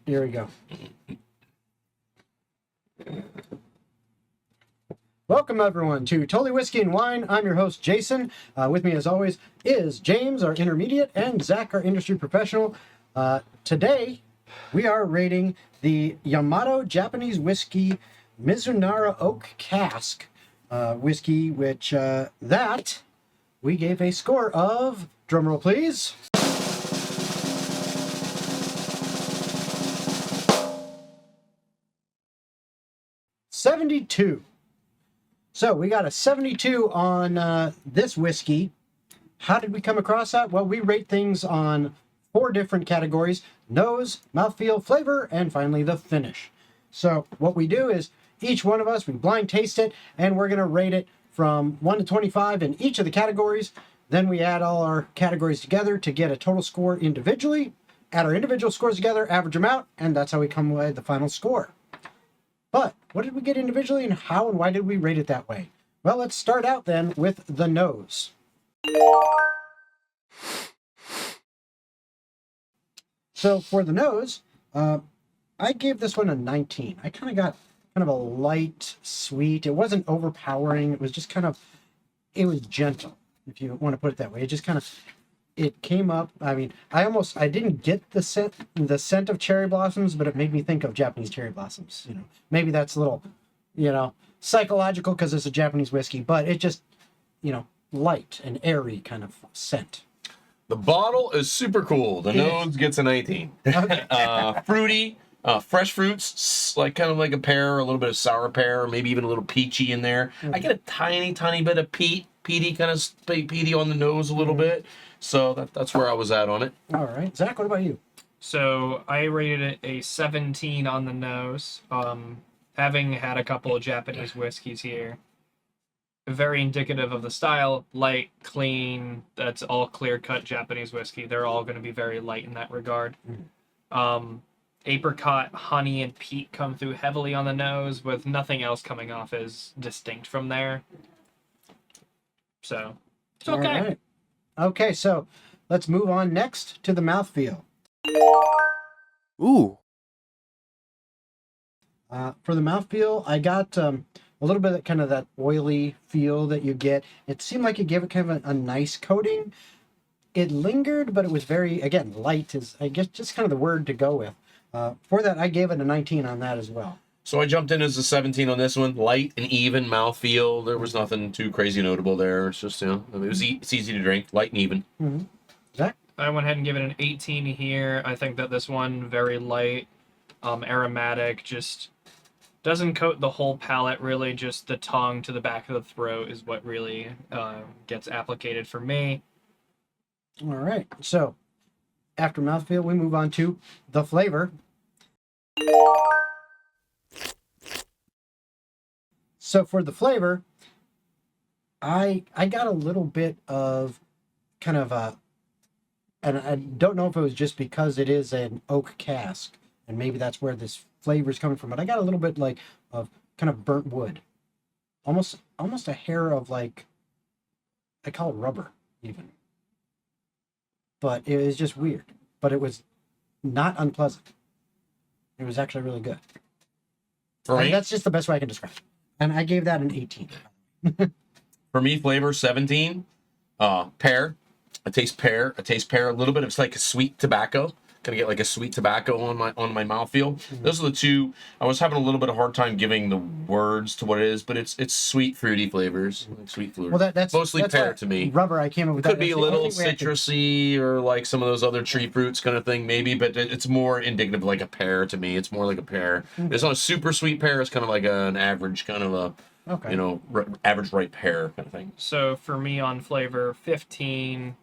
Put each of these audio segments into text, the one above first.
Here we go. Welcome, everyone, to Totally Whiskey and Wine. I'm your host, Jason. With me, as always, is James, our intermediate, and Zach, our industry professional. Today, we are rating the Yamato Japanese Whiskey Mizunara Oak Cask whiskey, which that we gave a score of, drumroll please, 72. So we got a 72 on this whiskey. How did we come across that? Well, we rate things on 4 different categories: nose, mouthfeel, flavor, and finally the finish. So what we do is each one of us, we blind taste it, and we're going to rate it from 1 to 25 in each of the categories. Then we add all our categories together to get a total score individually, add our individual scores together, average them out, and that's how we come with the final score. But what did we get individually, and how and why did we rate it that way? Well, let's start out then with the nose. So for the nose, I gave this one a 19. I kind of got a light, sweet. It wasn't overpowering. It was just it was gentle, if you want to put it that way. It just it came up. I mean, I didn't get the scent of cherry blossoms, but it made me think of Japanese cherry blossoms. Maybe that's a little, psychological because it's a Japanese whiskey, but it just, light and airy kind of scent. The bottle is super cool. The nose gets a 19. Okay. Fruity, fresh fruits, like kind of like a pear, a little bit of sour pear, maybe even a little peachy in there. Mm-hmm. I get a tiny bit of peaty on the nose a little bit. So that's where I was at on it. All right. Zach, what about you? So I rated it a 17 on the nose. Having had a couple of Japanese whiskeys here, very indicative of the style, light, clean. That's all clear-cut Japanese whiskey. They're all going to be very light in that regard. Apricot, honey, and peat come through heavily on the nose, with nothing else coming off as distinct from there. So it's okay. All right. Okay, so let's move on next to the mouthfeel. Ooh. For the mouthfeel, I got a little bit of kind of that oily feel that you get. It seemed like it gave it kind of a nice coating. It lingered, but it was very, again, light is, I guess, just kind of the word to go with. For that, I gave it a 19 on that as well. So I jumped in as a 17 on this one. Light and even mouthfeel. There was nothing too crazy notable there. It's just, it's easy to drink, light and even. Mm-hmm. Zach? I went ahead and give it an 18 here. I think that this one, very light, aromatic, just doesn't coat the whole palate, really. Just the tongue to the back of the throat is what really gets applicated for me. All right. So after mouthfeel, we move on to the flavor. So for the flavor, I got a little bit of kind of and I don't know if it was just because it is an oak cask, and maybe that's where this flavor is coming from, but I got a little bit of kind of burnt wood. Almost a hair of I call it rubber even. But it was just weird. But it was not unpleasant. It was actually really good. Right. That's just the best way I can describe it. And I gave that an 18. For me, flavor 17. Pear. I taste pear. A little bit of a sweet tobacco. Gonna get a sweet tobacco on my mouthfeel. Mm-hmm. Those are the two. I was having a little bit of hard time giving the words to what it is, but it's sweet, fruity flavors. Sweet flavors. Well, that's mostly pear to me. Rubber, I came up with Could be a little citrusy or some of those other tree fruits kind of thing, maybe, but it's more indicative of a pear to me. It's more like a pear. Mm-hmm. It's not a super sweet pear. It's kind of an average kind of average ripe pear kind of thing. So for me on flavor, 15.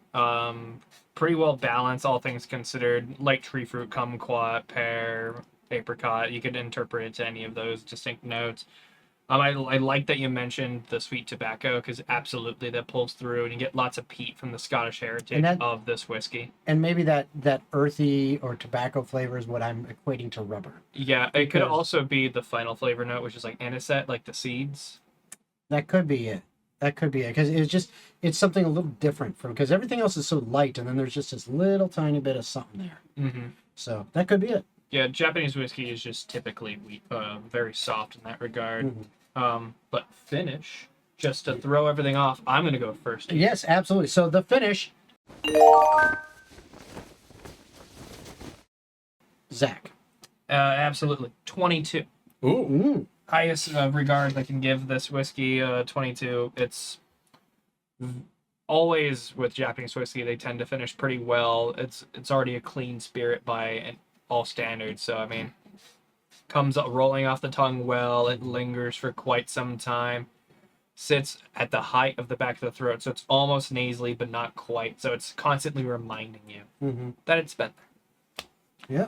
Pretty well balanced, all things considered. Light tree fruit, kumquat, pear, apricot. You could interpret it to any of those distinct notes. I like that you mentioned the sweet tobacco, because absolutely that pulls through, and you get lots of peat from the Scottish heritage of this whiskey. And maybe that earthy or tobacco flavor is what I'm equating to rubber. Yeah, it could also be the final flavor note, which is anisette, the seeds. That could be it. Because it's something a little different because everything else is so light, and then there's just this little tiny bit of something there. Mm-hmm. So that could be it. Yeah, Japanese whiskey is just typically very soft in that regard. But finish, just to throw everything off, I'm going to go first. Yes, absolutely. So the finish, Zach. Absolutely. 22. Ooh. Highest regard I can give this whiskey, 22. It's always with Japanese whiskey, they tend to finish pretty well. It's already a clean spirit by all standards. So, I mean, comes up rolling off the tongue well. It lingers for quite some time. Sits at the height of the back of the throat, so it's almost nasally, but not quite. So it's constantly reminding you that it's been there. Yeah.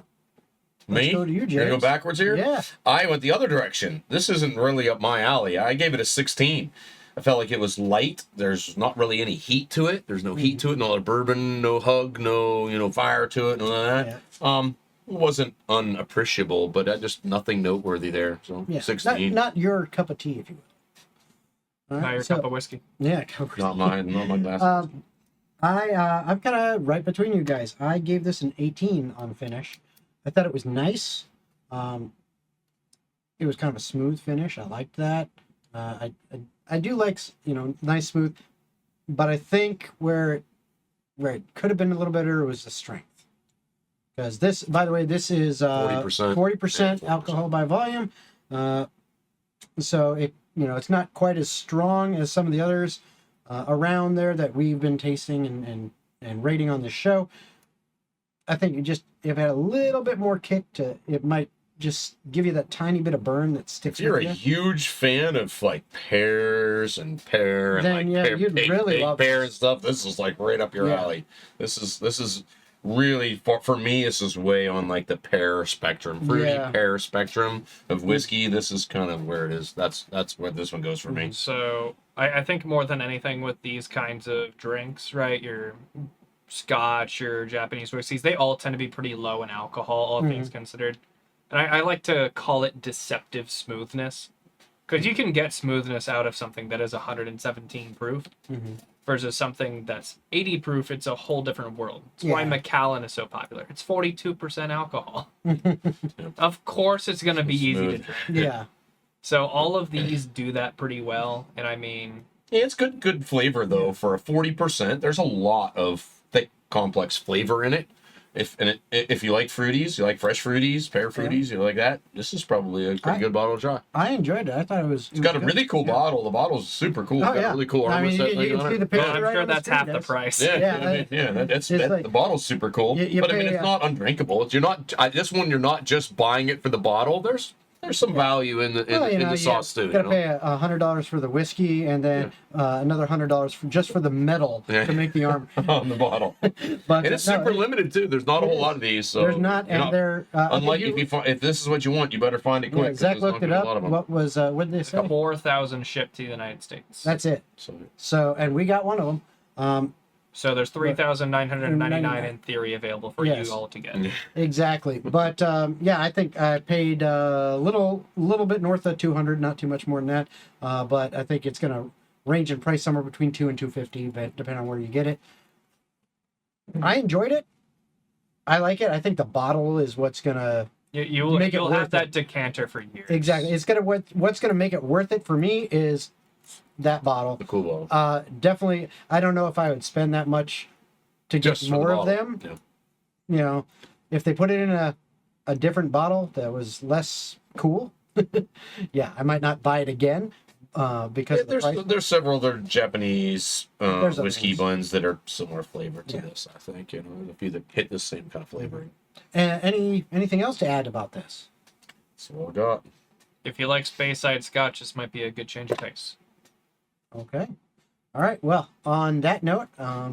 Me? Go to you, You're gonna go James. backwards here? Yeah. I went the other direction. This isn't really up my alley. I gave it a 16. I felt like it was light. There's not really any heat to it. There's no heat to it. No bourbon, no hug, no fire to it, none of that. Yeah. It wasn't unappreciable, but just nothing noteworthy there. So Yeah. 16. Not your cup of tea, if you will. All Now your cup of whiskey. Yeah, cup of Not mine. Not my glass. I'm kind of right between you guys. I gave this an 18 on finish. I thought it was nice. It was kind of a smooth finish. I liked that. I do like nice smooth, but I think where it could have been a little better was the strength. Because this, by the way, this is 40%. 40% Yeah, 40%. alcohol by volume. So it's not quite as strong as some of the others around there that we've been tasting and rating on this show. I think if it had a little bit more kick to it, might just give you that tiny bit of burn that sticks If you're with a you. huge fan of like pears and pear and Then, yeah, pear, you'd really love pear this. and stuff, this is like right up your Yeah. alley. This is really for me. This is way on like the pear spectrum, fruity Yeah. pear spectrum of whiskey. This is kind of where it is. That's where this one goes for me. So I think more than anything with these kinds of drinks, right? Your Scotch, your Japanese whiskeys, they all tend to be pretty low in alcohol, all things considered. And I like to call it deceptive smoothness. Because you can get smoothness out of something that is 117 proof versus something that's 80 proof. It's a whole different world. That's why Yeah. Macallan is so popular. It's 42% alcohol. Of course it's going to be easy to Smooth. drink. Yeah. So all of these do that pretty well. And I mean, Yeah, it's good flavor though for a 40%. There's a lot of thick, complex flavor in it. If you like fruities, you like fresh fruities, pear fruities, you like that, this is probably a pretty good bottle to try. I enjoyed it. I thought it was. It's got a really cool bottle. The bottle's super cool. Oh, It's got yeah. a really cool I armor mean, set you thing can on see it. the picture. well, I'm right sure on the that's screen, half the guys. price. The bottle's super cool. You But I pay, mean, it's not undrinkable. You're not. This one, you're not just buying it for the bottle. There's some value in the sauce too. You gotta pay $100 for the whiskey and then another $100 just for the metal to make the armor. on the bottle. But And it's no, super limited too. There's not a whole lot of these. So There's not, you're and they're. Unlike if this is what you want, you better find it quick. 'cause Zach there's not looked it gonna be a lot up. of them. What did they say? 4,000 shipped to the United States. That's it. So, So, and we got one of them. So there's 3,999 in theory available for Yes. you all to get. Exactly. But I think I paid a little bit north of 200, not too much more than that. But I think it's going to range in price somewhere between 2 and 250, but depending on where you get it. I enjoyed it. I like it. I think the bottle is what's going to You'll Make it have worth that decanter for years. exactly. It's going to what's going to make it worth it for me is that bottle. the cool bottle. Definitely. I don't know if I would spend that much to get Just for the more of bottle. them. Yeah. You know, if they put it in a different bottle that was less cool, yeah, I might not buy it again because of the price. There's several other Japanese There's other whiskey ones. buns that are similar flavor to Yeah. this. I think if you hit the same kind of flavoring. Anything else to add about this? That's what we got. If you like Speyside Scotch, this might be a good change of pace. Okay. All right. Well, on that note, I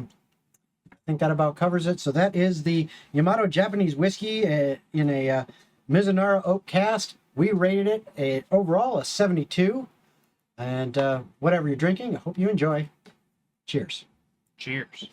think that about covers it. So that is the Yamato Japanese whiskey in a Mizunara oak cast. We rated it overall a 72. And whatever you're drinking, I hope you enjoy. Cheers. Cheers.